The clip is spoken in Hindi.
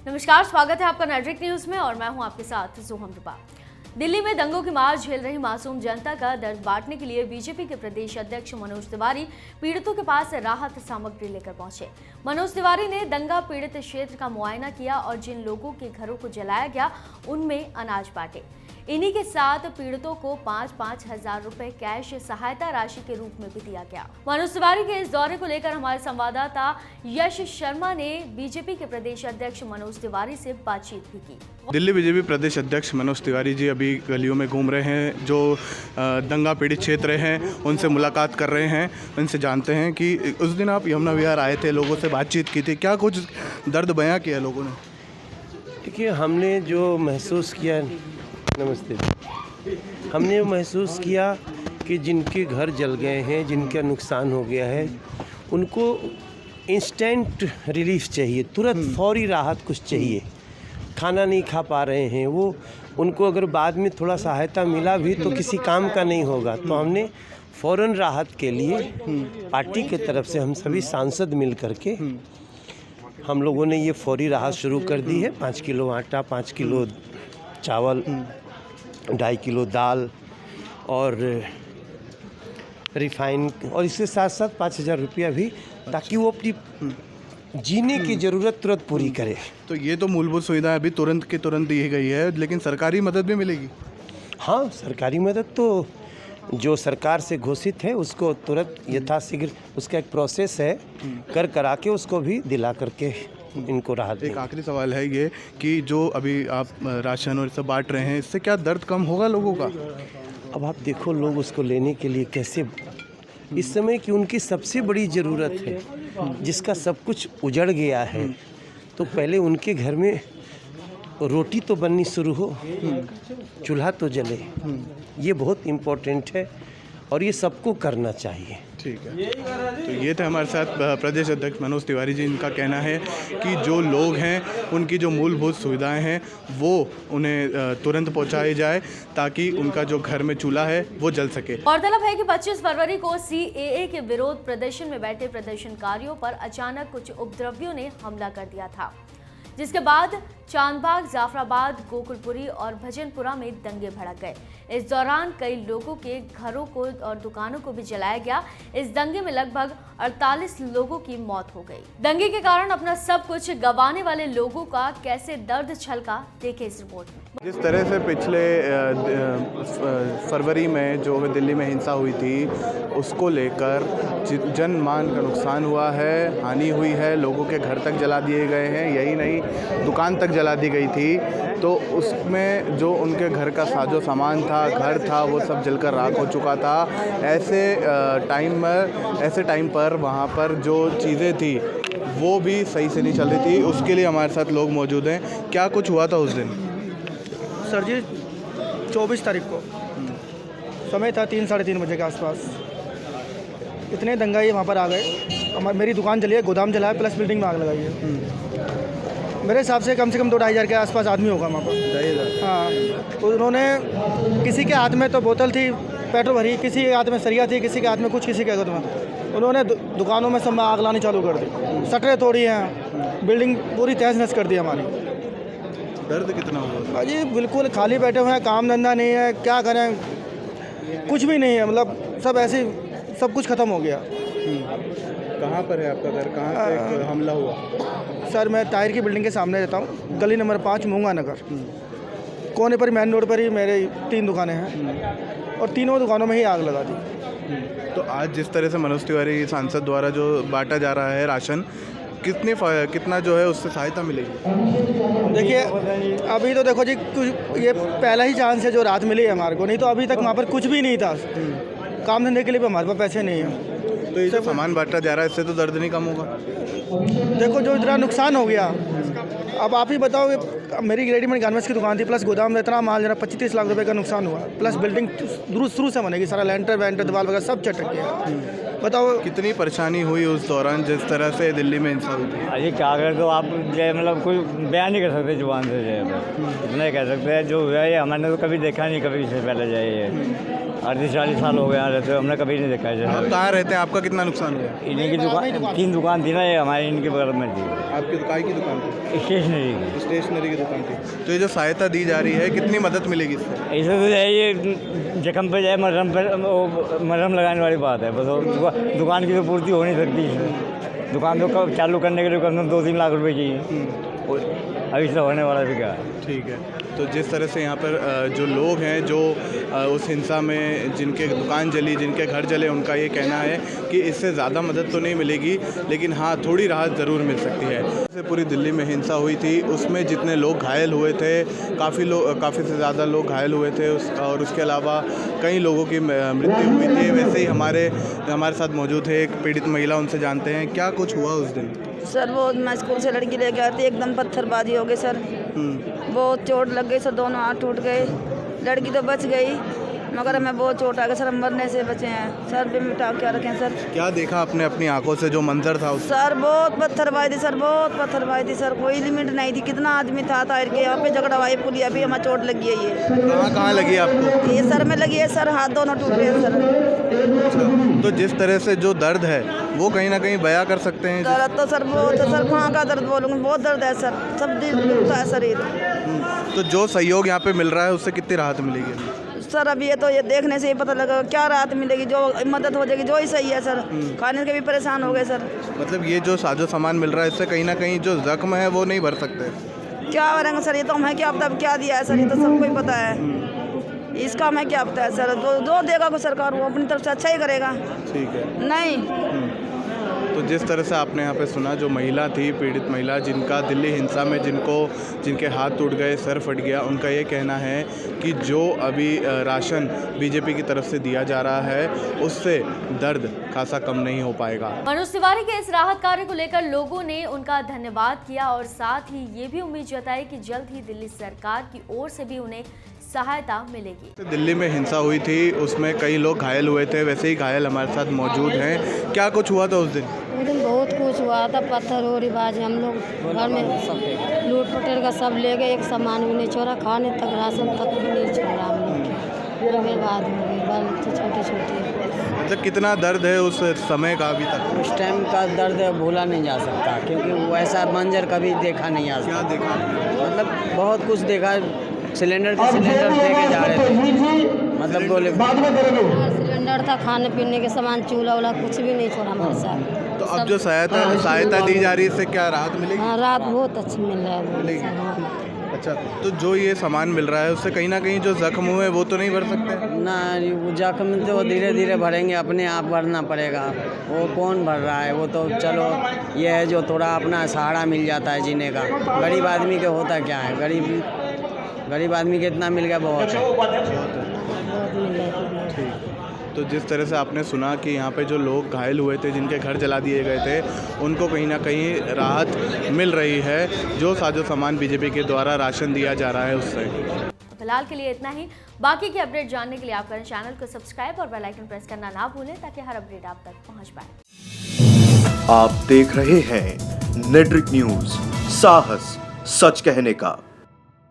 नमस्कार, स्वागत है आपका नेटवर्क न्यूज में और मैं हूं आपके साथ सोहम रूपा। दिल्ली में दंगों की मार झेल रही मासूम जनता का दर्द बांटने के लिए बीजेपी के प्रदेश अध्यक्ष मनोज तिवारी पीड़ितों के पास राहत सामग्री लेकर पहुंचे। मनोज तिवारी ने दंगा पीड़ित क्षेत्र का मुआयना किया और जिन लोगों के घरों को जलाया गया उनमें अनाज बांटे। इन्हीं के साथ पीड़ितों को 5-5 हजार रुपए कैश सहायता राशि के रूप में भी दिया गया। मनोज तिवारी के इस दौरे को लेकर हमारे संवाददाता यश शर्मा ने बीजेपी के प्रदेश अध्यक्ष मनोज तिवारी से बातचीत भी की। दिल्ली बीजेपी प्रदेश अध्यक्ष मनोज तिवारी जी अभी गलियों में घूम रहे हैं, जो दंगा पीड़ित क्षेत्र हैं उनसे मुलाकात कर रहे हैं। उनसे जानते हैं कि उस दिन आप यमुना विहार आए थे, लोगों से बातचीत की थी, क्या कुछ दर्द बयां किया लोगों ने? देखिए, हमने जो महसूस किया, नमस्ते, हमने महसूस किया कि जिनके घर जल गए हैं, जिनका नुकसान हो गया है, उनको इंस्टेंट रिलीफ चाहिए, तुरंत फौरी राहत कुछ चाहिए। खाना नहीं खा पा रहे हैं वो, उनको अगर बाद में थोड़ा सहायता मिला भी तो किसी काम का नहीं होगा। तो हमने फ़ौरन राहत के लिए पार्टी के तरफ से हम सभी सांसद मिल करके हम लोगों ने ये फौरी राहत शुरू कर दी है। 5 किलो आटा, 5 किलो चावल, 2.5 किलो दाल और रिफाइन, और इसके साथ साथ 5,000 रुपया भी, ताकि वो अपनी जीने की ज़रूरत तुरंत पूरी करे। तो ये तो मूलभूत सुविधा अभी तुरंत के तुरंत दी गई है, लेकिन सरकारी मदद भी मिलेगी? हाँ, सरकारी मदद तो जो सरकार से घोषित है उसको तुरंत यथाशीघ्र, उसका एक प्रोसेस है, करा के उसको भी दिला करके इनको राहत। एक आखिरी सवाल है ये कि जो अभी आप राशन और सब बांट रहे हैं, इससे क्या दर्द कम होगा लोगों का? अब आप देखो, लोग उसको लेने के लिए कैसे, इस समय की उनकी सबसे बड़ी ज़रूरत है, जिसका सब कुछ उजड़ गया है, तो पहले उनके घर में रोटी तो बननी शुरू हो, चूल्हा तो जले, ये बहुत इम्पोर्टेंट है और ये सबको करना चाहिए। ठीक है, तो ये थे हमारे साथ प्रदेश अध्यक्ष मनोज तिवारी जी। इनका कहना है कि जो लोग हैं उनकी जो मूलभूत सुविधाएं हैं वो उन्हें तुरंत पहुंचाई जाए, ताकि उनका जो घर में चूल्हा है वो जल सके। गौरतलब है कि 25 फरवरी को CAA के विरोध प्रदर्शन में बैठे प्रदर्शनकारियों पर अचानक कुछ उपद्रवियों ने हमला कर दिया था, जिसके बाद चांदबाग, जाफराबाद, गोकुलपुरी और भजनपुरा में दंगे भड़क गए। इस दौरान कई लोगों के घरों को और दुकानों को भी जलाया गया। इस दंगे में लगभग 48 लोगों की मौत हो गई। दंगे के कारण अपना सब कुछ गंवाने वाले लोगों का कैसे दर्द छलका, देखें इस रिपोर्ट में। जिस तरह से पिछले फरवरी में जो दिल्ली में हिंसा हुई थी, उसको लेकर जन मान का नुकसान हुआ है, हानि हुई है, लोगों के घर तक जला दिए गए हैं, यही नहीं दुकान तक जला दी गई थी। तो उसमें जो उनके घर का साजो सामान था, घर था, वो सब जलकर राख हो चुका था। ऐसे टाइम पर वहाँ पर जो चीज़ें थी वो भी सही से नहीं चल रही थी। उसके लिए हमारे साथ लोग मौजूद हैं। क्या कुछ हुआ था उस दिन? सर जी, 24 तारीख को समय था 3-3:30 बजे के आसपास। इतने दंगाई वहाँ पर आ गए, मेरी दुकान जली है, गोदाम जला है, प्लस बिल्डिंग में आग लगाई है। मेरे हिसाब से कम 2-2.5 हज़ार के आसपास आदमी होगा वहाँ पर। हाँ, तो उन्होंने, किसी के हाथ में तो बोतल थी पेट्रोल भरी, किसी के हाथ में सरिया थी, किसी के हाथ में कुछ, किसी के हाथ में, उन्होंने दुकानों में सब में आग लानी चालू कर दी, शटरें तोड़ी हैं, बिल्डिंग पूरी तहस नहस कर दी हमारी। दर्द कितना हुआ? जी बिल्कुल खाली बैठे हुए हैं, काम धंधा नहीं है, क्या करें, कुछ भी नहीं है, मतलब सब ऐसे, सब कुछ ख़त्म हो गया। कहाँ पर है आपका घर? कहाँ से हमला हुआ? सर, मैं टायर की बिल्डिंग के सामने रहता हूँ, गली नंबर 5, मूंगा नगर, कोने पर, मेन रोड पर ही मेरे 3 दुकानें हैं और तीनों दुकानों में ही आग लगा दी। तो आज जिस तरह से मनोज तिवारी सांसद द्वारा जो बांटा जा रहा है राशन, कितना जो है उससे सहायता मिलेगी? देखिए, अभी तो देखो जी, कुछ ये पहला ही चांस है जो राहत मिली है हमारे को, नहीं तो अभी तक वहाँ पर कुछ भी नहीं था। काम धंधे के लिए भी हमारे पास पैसे नहीं हैं। तो ये सामान बांटा जा रहा है, इससे तो दर्द नहीं कम होगा? देखो, जो इतना नुकसान हो गया, अब आप ही बताओ, मेरी रेडीमेड गारमेंट्स की दुकान थी, प्लस गोदाम में इतना माल, जरा 25-30 लाख रुपए का नुकसान हुआ, प्लस बिल्डिंग शुरू से बनेगी, सारा लेंटर वेंटर दीवार वगैरह सब चटक गया। बताओ कितनी परेशानी हुई उस दौरान जिस तरह से दिल्ली में हिंसा हुई थी? अरे क्या कर, तो आप जो मतलब कोई बयान नहीं कर सकते जुबान से, जो इतना ही कह सकते हैं जो हुआ है। हमने तो कभी देखा नहीं, कभी इससे पहले जाए 38-40 साल हो गए यहाँ रहते हुए, हमने कभी नहीं देखा है आप जैसे। कहाँ रहते हैं? आपका कितना नुकसान हुआ? इन्हीं की दुकान 3 दुकान थी ना, ये हमारी इनके बगल में थी, आपकी दुकान की दुकान थी? स्टेशनरी की। स्टेशनरी की दुकान थी। तो ये जो सहायता दी जा रही है, कितनी मदद मिलेगी इससे? ऐसे तो है ये जख्म पे जाए मरहम लगाने वाली बात है, बस और दुकान की तो पूर्ति हो नहीं सकती इसमें। दुकान तो कब चालू करने के लिए कम से कम 2-3 लाख रुपए चाहिए, अभी से होने वाला भी क्या है। ठीक है। तो जिस तरह से यहाँ पर जो लोग हैं जो उस हिंसा में जिनके दुकान जली, जिनके घर जले, उनका ये कहना है कि इससे ज़्यादा मदद तो नहीं मिलेगी, लेकिन हाँ थोड़ी राहत ज़रूर मिल सकती है। जैसे पूरी दिल्ली में हिंसा हुई थी, उसमें जितने लोग घायल हुए थे, काफ़ी से ज़्यादा लोग घायल हुए थे और उसके अलावा कई लोगों की मृत्यु हुई थी। वैसे ही हमारे साथ मौजूद है एक पीड़ित महिला, उनसे जानते हैं क्या कुछ हुआ उस दिन। सर वो मैं स्कूल से लड़की लेके आती, एकदम पत्थरबाजी हो गई सर, बहुत चोट लग गई सर, दोनों हाथ टूट गए। लड़की तो बच गई मगर हमें बहुत चोट आ गई सर, हम मरने से बचे हैं। सर पे मिटा क्या रखें सर? क्या देखा आपने अपनी आंखों से जो मंजर था उस? सर बहुत पत्थरबाजी थी सर, बहुत पत्थरबाजी थी सर, कोई लिमिट नहीं थी। कितना आदमी था तार के, यहाँ पे झगड़ा हुआ, पुलिया भी हमें चोट लगी है। ये कहाँ लगी आपको? ये सर में लगी है सर, हाथ दोनों टूट गए सर। तो जिस तरह से जो दर्द है वो कहीं ना कहीं बयां कर सकते हैं। दर्द तो सर बहुत है सर, कहाँ का दर्द बोलूँगी, बहुत दर्द है सर, सब दिल दुखता है शरीर। तो जो सहयोग यहाँ पे मिल रहा है उससे कितनी राहत मिलेगी? सर अभी ये तो ये देखने से ही पता लगा क्या राहत मिलेगी, जो मदद हो जाएगी जो ही सही है सर। खाने के भी परेशान हो गए सर। मतलब ये जो साजो सामान मिल रहा है इससे कहीं ना कहीं जो जख्म है वो नहीं भर सकते। क्या करेंगे सर, ये तो हमें क्या पता क्या दिया है सर, ये तो सबको ही पता है। इसका हमें क्या पता है सर, जो देगा को सरकार वो अपनी तरफ से अच्छा ही करेगा। ठीक है। नहीं तो जिस तरह से आपने यहाँ पे सुना, जो महिला थी, पीड़ित महिला, जिनका दिल्ली हिंसा में जिनके हाथ टूट गए, सर फट गया, उनका ये कहना है कि जो अभी राशन बीजेपी की तरफ से दिया जा रहा है उससे दर्द खासा कम नहीं हो पाएगा। मनोज तिवारी के इस राहत कार्य को लेकर लोगों ने उनका धन्यवाद किया और साथ ही ये भी उम्मीद जताई कि जल्द ही दिल्ली सरकार की ओर से भी उन्हें सहायता मिलेगी। दिल्ली में हिंसा हुई थी, उसमें कई लोग घायल हुए थे, वैसे ही घायल हमारे साथ मौजूद हैं। क्या कुछ हुआ था उस दिन? उस दिन बहुत कुछ हुआ था, पत्थर हो रही बाजी, हम लोग घर में लूट पटेल का सब ले गए, एक सामान भी नहीं छोड़ा, खाने तक राशन तक भी नहीं छोड़ा हम लोग के। बर्बाद हो गई, बाल बच्चे छोटे छोटे। मतलब कितना दर्द है उस समय का अभी तक? उस टाइम का दर्द भूला नहीं जा सकता, क्योंकि वो ऐसा मंजर कभी देखा नहीं आ क्या सकता। देखा? मतलब बहुत कुछ देखा, सिलेंडर दे के जा रहे थे, मतलब बोले सिलेंडर था, खाने पीने के सामान, चूल्हा वूल्हा कुछ भी नहीं छोड़ा हमारे साथ। तो अब जो सहायता दी जा रही है इससे क्या राहत मिलेगी? हाँ रात बहुत अच्छी मिल रहा है। मिलेगी। हाँ। अच्छा, तो जो ये सामान मिल रहा है उससे कहीं ना कहीं जो जख्म हुए वो तो नहीं भर सकते? ना, वो जख्म तो धीरे धीरे भरेंगे, अपने आप भरना पड़ेगा। वो कौन भर रहा है, वो तो चलो ये है जो थोड़ा अपना सहारा मिल जाता है जीने का। गरीब आदमी के होता क्या है, गरीब आदमी के इतना मिल गया बहुत है। बहुत मिल रहा है। ठीक। तो जिस तरह से आपने सुना कि यहाँ पे जो लोग घायल हुए थे, जिनके घर जला दिए गए थे, उनको कहीं ना कहीं राहत मिल रही है जो साजो सामान बीजेपी के द्वारा राशन दिया जा रहा है उससे। फिलहाल के लिए इतना ही। बाकी की अपडेट जानने के लिए आप करें चैनल को सब्सक्राइब और बेल आइकन प्रेस करना ना भूलें ताकि हर अपडेट आप तक पहुँच पाए। आप देख रहे हैं नेट्रिक न्यूज, साहस सच कहने का।